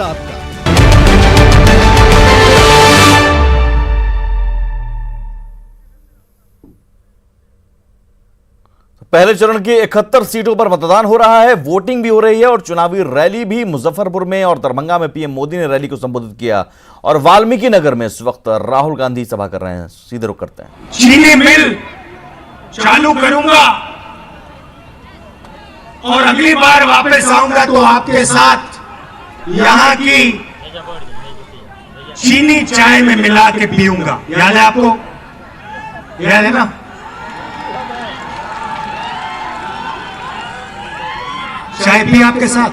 आपका पहले चरण की 71 सीटों पर मतदान हो रहा है, वोटिंग भी हो रही है और चुनावी रैली भी। मुजफ्फरपुर में और दरभंगा में पीएम मोदी ने रैली को संबोधित किया और वाल्मीकि नगर में इस वक्त राहुल गांधी सभा कर रहे हैं। सीधे रुख करते हैं। चीनी मिल चालू करूंगा और अगली बार वापस आऊंगा तो आपके साथ यहां की चीनी चाय में मिला के पीऊंगा। याद है आपको? याद है ना? चाय भी आपके साथ,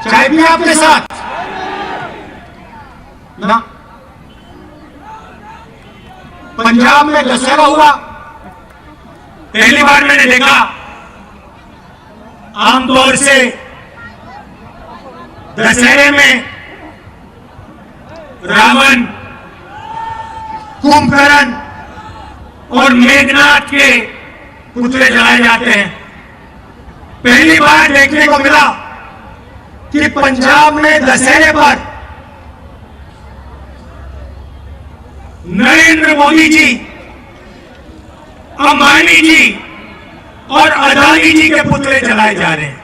चाय भी आपके साथ ना। पंजाब में दशहरा हुआ, पहली बार मैंने देखा आमतौर से दशहरे में रावण, कुंभकर्ण और मेघनाथ के पुतले जलाए जाते हैं। पहली बार देखने को मिला कि पंजाब में दशहरे पर नरेंद्र मोदी जी, अंबानी जी और अदानी जी के पुतले जलाए जा रहे हैं।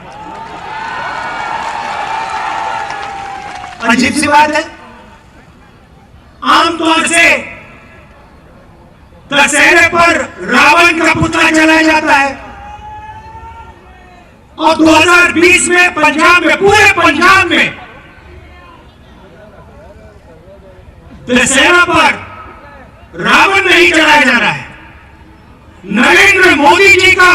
अजीब सी बात है। आमतौर से दशहरे पर रावण का पुतला जलाया जाता है और 2020 में पंजाब में, पूरे पंजाब में दशहरा पर रावण नहीं जलाया जा रहा है। नरेंद्र मोदी जी का,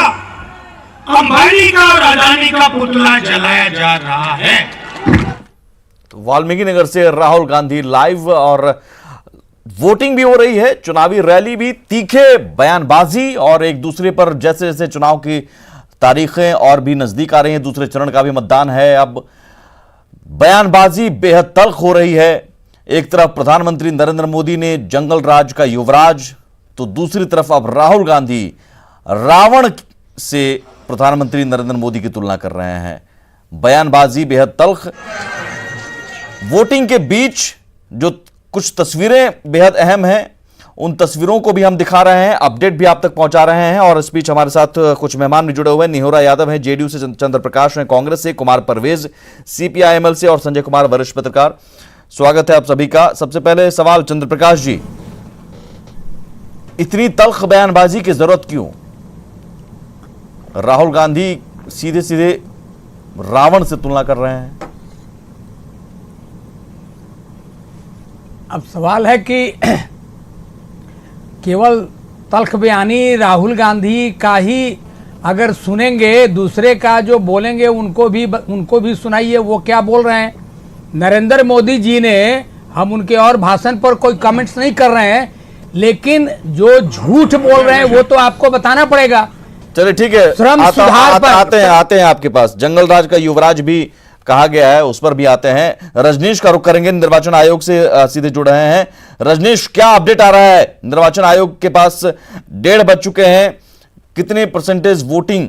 अंबानी का और अदानी का पुतला जलाया जा रहा है। तो वाल्मीकि नगर से राहुल गांधी लाइव और वोटिंग भी हो रही है, चुनावी रैली भी, तीखे बयानबाजी और एक दूसरे पर जैसे जैसे चुनाव की तारीखें और भी नजदीक आ रही हैं, दूसरे चरण का भी मतदान है। अब बयानबाजी बेहद तल्ख हो रही है। एक तरफ प्रधानमंत्री नरेंद्र मोदी ने जंगल राज का युवराज, तो दूसरी तरफ अब राहुल गांधी रावण से प्रधानमंत्री नरेंद्र मोदी की तुलना कर रहे हैं। बयानबाजी बेहद तल्ख। वोटिंग के बीच जो कुछ तस्वीरें बेहद अहम हैं, उन तस्वीरों को भी हम दिखा रहे हैं, अपडेट भी आप तक पहुंचा रहे हैं। और इस बीच हमारे साथ कुछ मेहमान भी जुड़े हुए हैं। निहोरा यादव हैं जेडीयू से, चंद्र प्रकाश हैं कांग्रेस से, कुमार परवेज सीपीआईएमएल से और संजय कुमार वरिष्ठ पत्रकार। स्वागत है आप सभी का। सबसे पहले सवाल चंद्र प्रकाश जी, इतनी तल्ख बयानबाजी की जरूरत क्यों? राहुल गांधी सीधे सीधे रावण से तुलना कर रहे हैं। अब सवाल है कि केवल तल्ख बयानी राहुल गांधी का ही अगर सुनेंगे, दूसरे का जो बोलेंगे उनको भी सुनाइए वो क्या बोल रहे हैं। नरेंद्र मोदी जी ने, हम उनके और भाषण पर कोई कमेंट्स नहीं कर रहे हैं, लेकिन जो झूठ बोल रहे हैं वो तो आपको बताना पड़ेगा। चलिए ठीक है, श्रम सुधार पर आते हैं आपके पास। जंगल राज का युवराज भी कहा गया है, उस पर भी आते हैं। रजनीश का रुख करेंगे, निर्वाचन आयोग से सीधे जुड़ रहे हैं। रजनीश, क्या अपडेट आ रहा है? निर्वाचन आयोग के पास 1:30 बज चुके हैं, कितने परसेंटेज वोटिंग?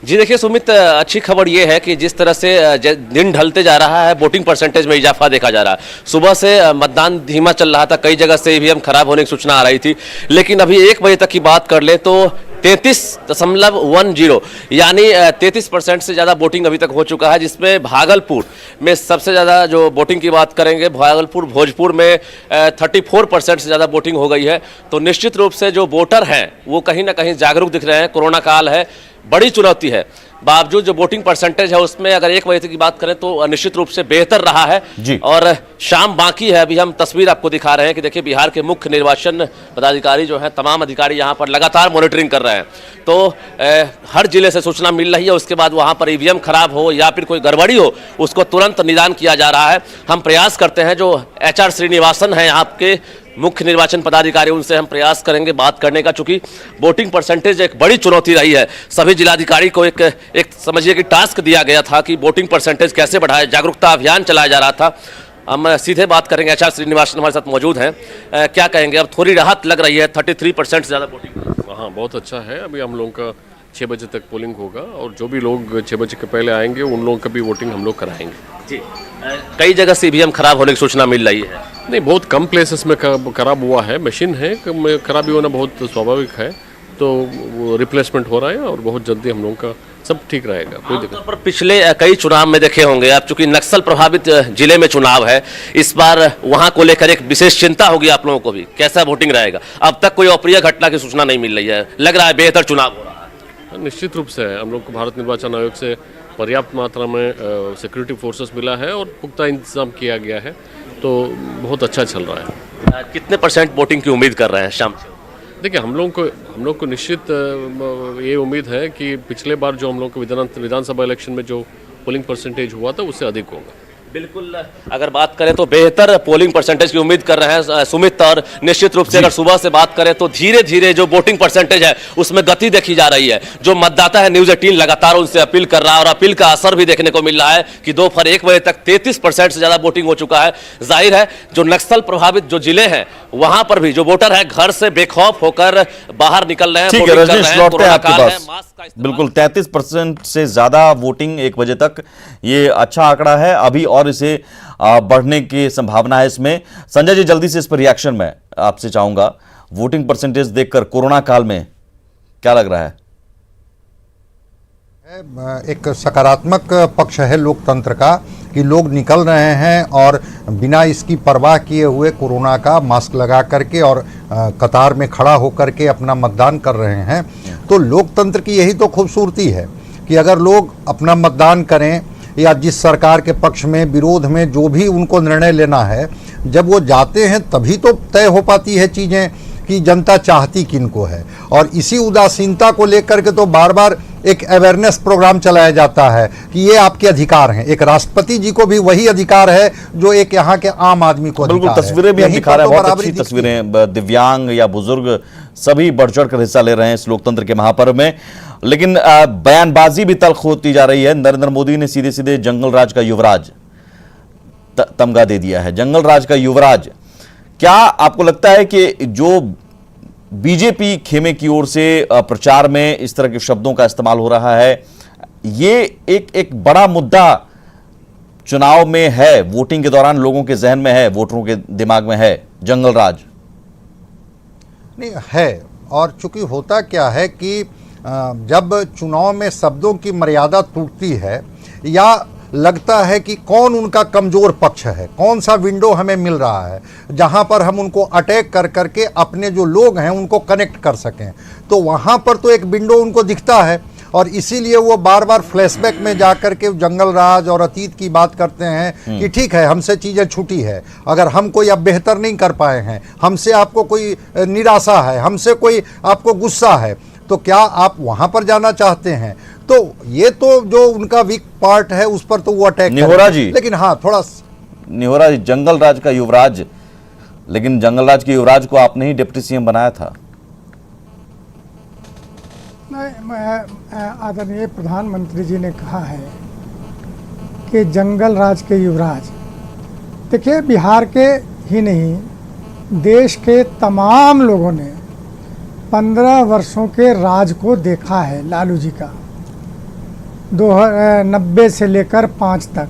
जी देखिए सुमित, अच्छी खबर यह है कि जिस तरह से दिन ढलते जा रहा है वोटिंग परसेंटेज में इजाफा देखा जा रहा है। सुबह से मतदान धीमा चल रहा था, कई जगह से ईवीएम खराब होने की सूचना आ रही थी, लेकिन अभी 1 बजे तक की बात कर ले तो 33.10 यानी 33% से ज़्यादा वोटिंग अभी तक हो चुका है, जिसमें भागलपुर में सबसे ज़्यादा जो वोटिंग की बात करेंगे, भागलपुर भोजपुर में 34% से ज़्यादा वोटिंग हो गई है। तो निश्चित रूप से जो वोटर हैं वो कहीं ना कहीं जागरूक दिख रहे हैं। कोरोना काल है, बड़ी चुनौती है, बावजूद जो वोटिंग परसेंटेज है उसमें अगर 1 बजे की बात करें तो निश्चित रूप से बेहतर रहा है जी। और शाम बाकी है। अभी हम तस्वीर आपको दिखा रहे हैं कि देखिए बिहार के मुख्य निर्वाचन पदाधिकारी जो हैं, तमाम अधिकारी यहाँ पर लगातार मॉनिटरिंग कर रहे हैं। तो हर जिले से सूचना मिल रही है, उसके बाद वहाँ पर ईवीएम खराब हो या फिर कोई गड़बड़ी हो उसको तुरंत निदान किया जा रहा है। हम प्रयास करते हैं, जो HR श्रीनिवासन हैं आपके मुख्य निर्वाचन पदाधिकारी, उनसे हम प्रयास करेंगे बात करने का, चूंकि वोटिंग परसेंटेज एक बड़ी चुनौती रही है। सभी जिलाधिकारी को एक समझिए कि टास्क दिया गया था कि वोटिंग परसेंटेज कैसे बढ़ाए, जागरूकता अभियान चलाया जा रहा था। हम सीधे बात करेंगे, HR श्रीनिवासन हमारे साथ मौजूद हैं। क्या कहेंगे, अब थोड़ी राहत लग रही है, 33% से ज़्यादा वोटिंग? हाँ, बहुत अच्छा है। अभी हम लोगों का 6 बजे तक पोलिंग होगा और जो भी लोग 6 बजे के पहले आएंगे उन लोगों का भी वोटिंग हम लोग कराएंगे। जी कई जगह से ईवीएम खराब होने की सूचना मिल रही है। नहीं, बहुत कम प्लेसेस में खराब हुआ है, मशीन है, खराबी होना बहुत स्वाभाविक है, तो वो रिप्लेसमेंट हो रहा है और बहुत जल्दी हम लोगों का सब ठीक रहेगा, कोई दिक्कत। पर पिछले कई चुनाव में देखे होंगे आप, चूंकि नक्सल प्रभावित जिले में चुनाव है, इस बार वहां को लेकर एक विशेष चिंता होगी आप लोगों को भी, कैसा वोटिंग रहेगा। अब तक कोई अप्रिय घटना की सूचना नहीं मिल रही है, लग रहा है बेहतर चुनाव हो रहा है। निश्चित रूप से हम लोग को भारत निर्वाचन आयोग से पर्याप्त मात्रा में सिक्योरिटी फोर्सेस मिला है और पुख्ता इंतजाम किया गया है, तो बहुत अच्छा चल रहा है। कितने % वोटिंग की उम्मीद कर रहे हैं शाम से? देखिए, हम लोग को निश्चित ये उम्मीद है कि पिछले बार जो हम लोग को विधानसभा इलेक्शन में जो पोलिंग परसेंटेज हुआ था उससे अधिक होगा। बिल्कुल, अगर बात करें तो बेहतर पोलिंग परसेंटेज की उम्मीद कर रहे हैं सुमित, और निश्चित रूप से अगर सुबह से बात करें तो धीरे धीरे जो वोटिंग परसेंटेज है उसमें गति देखी जा रही है। जो मतदाता है, न्यूज़ 18 लगातार उनसे अपील कर रहा है और अपील का असर भी देखने को मिल रहा है कि दोपहर 1 बजे तक 33% से ज्यादा वोटिंग हो चुका है। जाहिर है जो नक्सल प्रभावित जो जिले हैं वहां पर भी जो वोटर है घर से बेखौफ होकर बाहर निकल रहे हैं। ठीक है रजनीश, लौटते हैं आपके पास। बिल्कुल 33% से ज्यादा वोटिंग 1 बजे तक, ये अच्छा आंकड़ा है, अभी और इसे बढ़ने की संभावना है इसमें। संजय जी, जल्दी से इस पर रिएक्शन मैं आपसे चाहूंगा। वोटिंग परसेंटेज देखकर कोरोना काल में क्या लग रहा है? एक सकारात्मक पक्ष है लोकतंत्र का कि लोग निकल रहे हैं और बिना इसकी परवाह किए हुए कोरोना का मास्क लगा करके और कतार में खड़ा होकर के अपना मतदान कर रहे हैं। तो लोकतंत्र की यही तो खूबसूरती है कि अगर लोग अपना मतदान करें या जिस सरकार के पक्ष में विरोध में जो भी उनको निर्णय लेना है, जब वो जाते हैं तभी तो तय हो पाती है चीज़ें कि जनता चाहती किनको है। और इसी उदासीनता को लेकर के तो बार बार एक अवेयरनेस प्रोग्राम चलाया जाता है कि ये आपके अधिकार हैं। एक राष्ट्रपति जी को भी वही अधिकार है जो एक यहाँ के आम आदमी को अधिकार है। बिल्कुल, तस्वीरें भी हम दिखा रहे हैं, बहुत अच्छी तस्वीरें, दिव्यांग या बुजुर्ग सभी बढ़ चढ़ कर हिस्सा ले रहे हैं इस लोकतंत्र के महापर्व में। लेकिन बयानबाजी भी तल्ख होती जा रही है। नरेंद्र मोदी ने सीधे सीधे जंगल राज का युवराज तमगा दे दिया है। जंगल राज का युवराज, क्या आपको लगता है कि जो बीजेपी खेमे की ओर से प्रचार में इस तरह के शब्दों का इस्तेमाल हो रहा है, ये एक बड़ा मुद्दा चुनाव में है, वोटिंग के दौरान लोगों के जहन में है, वोटरों के दिमाग में है जंगल राज? नहीं है, और चूंकि होता क्या है कि जब चुनाव में शब्दों की मर्यादा टूटती है या लगता है कि कौन उनका कमज़ोर पक्ष है, कौन सा विंडो हमें मिल रहा है जहां पर हम उनको अटैक कर करके अपने जो लोग हैं उनको कनेक्ट कर सकें, तो वहां पर तो एक विंडो उनको दिखता है। और इसीलिए वो बार बार फ्लैशबैक में जाकर के जंगल राज और अतीत की बात करते हैं कि ठीक है, हमसे चीज़ें छूटी है, अगर हम कोई अब बेहतर नहीं कर पाए हैं, हमसे आपको कोई निराशा है, हमसे कोई आपको गुस्सा है, तो क्या आप वहां पर जाना चाहते हैं? तो ये तो जो उनका वीक पार्ट है उस पर तो वो अटैक निहोरा जी, लेकिन हाँ थोड़ा निहोरा जी, जंगल राज का युवराज, लेकिन जंगल राज के युवराज को आपने ही डिप्टी सीएम बनाया था। आदरणीय प्रधानमंत्री जी ने कहा है कि जंगल राज के युवराज, देखिए बिहार के ही नहीं देश के तमाम लोगों ने 15 वर्षों के राज को देखा है लालू जी का, 90 से लेकर 5 तक।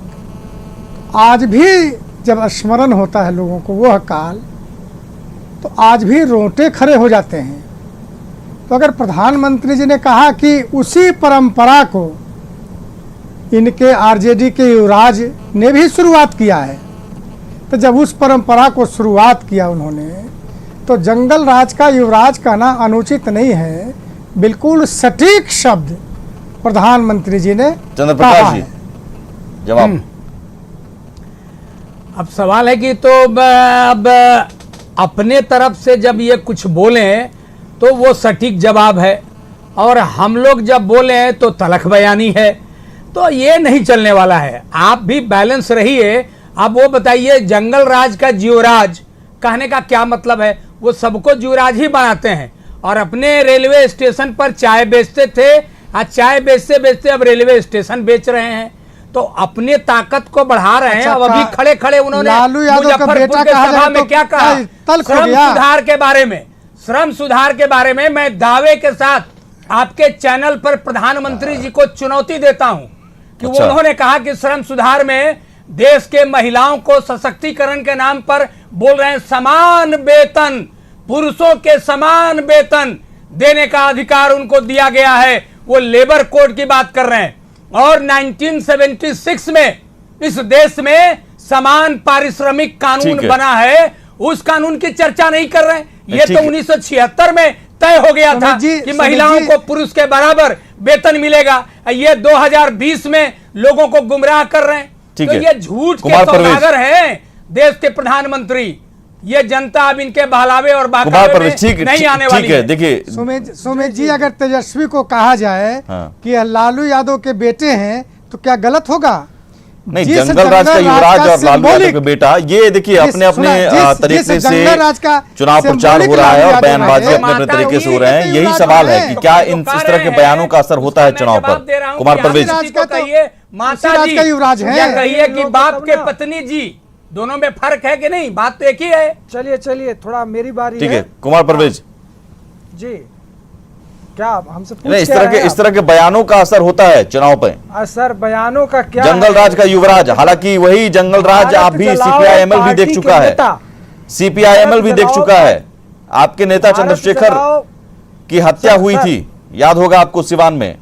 आज भी जब स्मरण होता है लोगों को वह काल, तो आज भी रोंगटे खड़े हो जाते हैं। तो अगर प्रधानमंत्री जी ने कहा कि उसी परंपरा को इनके आरजेडी के युवराज ने भी शुरुआत किया है, तो जब उस परंपरा को शुरुआत किया उन्होंने, तो जंगल राज का युवराज कहना अनुचित नहीं है। बिल्कुल सटीक शब्द प्रधानमंत्री जी ने चंद्र प्रकाश जी, जवाब। अब सवाल है कि तो अब अपने तरफ से जब ये कुछ बोले तो वो सटीक जवाब है, और हम लोग जब बोले तो तलख बयानी है, तो ये नहीं चलने वाला है। आप भी बैलेंस रहिए। अब वो बताइए, जंगल राज का युवराज कहने का क्या मतलब है? वो सबको युवराज ही बनाते हैं, और अपने रेलवे स्टेशन पर चाय बेचते थे, आज चाय बेचते बेचते अब रेलवे स्टेशन बेच रहे हैं, तो अपने ताकत को बढ़ा रहे हैं। अब अभी खड़े खड़े उन्होंने मुजफ्फरपुर के सभा में क्या कहा? श्रम सुधार के बारे में, श्रम सुधार के बारे में मैं दावे के साथ आपके चैनल पर प्रधानमंत्री जी को चुनौती देता हूं कि वो उन्होंने कहा कि श्रम सुधार में देश के महिलाओं को सशक्तिकरण के नाम पर बोल रहे हैं समान वेतन, पुरुषों के समान वेतन देने का अधिकार उनको दिया गया है, वो लेबर कोड की बात कर रहे हैं। और 1976 में इस देश में समान पारिश्रमिक कानून बना है, उस कानून की चर्चा नहीं कर रहे हैं। ये तो 1976 में तय हो गया था कि महिलाओं को पुरुष के बराबर वेतन मिलेगा। ये 2020 में लोगों को गुमराह कर रहे हैं। तो ये झूठ के सौदागर हैं देश के प्रधानमंत्री। ये जनता अब इनके बहलावे और बहकावे में नहीं आने वाली है। देखिए सुमित जी, अगर तेजस्वी को कहा जाए कि लालू यादव के बेटे हैं तो क्या गलत होगा? नहीं, जंगल राज का युवराज और लालू यादव का बेटा, ये देखिए अपने अपने तरीके से चुनाव प्रचार हो रहा है और बयानबाजी अपने अपने तरीके से हो रहे हैं। यही सवाल है कि क्या इस तरह के बयानों का असर होता है चुनाव पर? कुमार परवेज, माता जी का युवराज है, कहिए कि बाप के पत्नी जी, दोनों में फर्क है कि नहीं? बात तो एक ही है। चलिए थोड़ा मेरी बारी ठीक है। कुमार परवेज जी, क्या हमसे इस तरह के बयानों का असर होता है चुनाव पे? असर बयानों का क्या? जंगल राज का युवराज, हालांकि वही जंगल राज आप भी सीपीआईएमएल भी देख चुका है, सीपीआईएमएल भी देख चुका है। आपके नेता चंद्रशेखर की हत्या हुई थी, याद होगा आपको, सिवान में।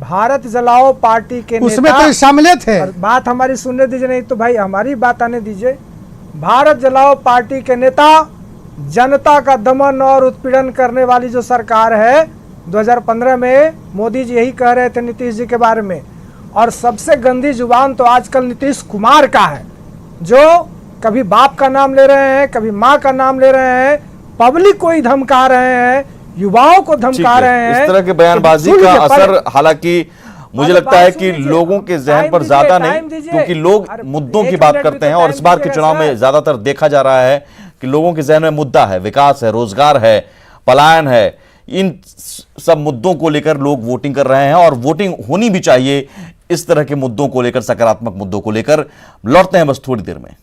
भारत जलाओ पार्टी के उसमें तो शामिल थे। बात हमारी सुनने दीजिए, नहीं तो भाई हमारी बात आने दीजिए। भारत जलाओ पार्टी के नेता जनता का दमन और उत्पीड़न करने वाली जो सरकार है, 2015 में मोदी जी यही कह रहे थे नीतीश जी के बारे में। और सबसे गंदी जुबान तो आजकल नीतीश कुमार का है, जो कभी बाप का नाम ले रहे हैं, कभी माँ का नाम ले रहे हैं, पब्लिक को ही धमका रहे हैं, युवाओं को धमका रहे हैं। इस तरह के बयानबाजी का असर हालांकि मुझे लगता है कि लोगों के जहन पर ज्यादा नहीं, क्योंकि लोग मुद्दों की बात करते हैं और इस बार के चुनाव में ज्यादातर देखा जा रहा है कि लोगों के जहन में मुद्दा है, विकास है, रोजगार है, पलायन है। इन सब मुद्दों को लेकर लोग वोटिंग कर रहे हैं और वोटिंग होनी भी चाहिए इस तरह के मुद्दों को लेकर, सकारात्मक मुद्दों को लेकर। लौटते हैं बस थोड़ी देर में।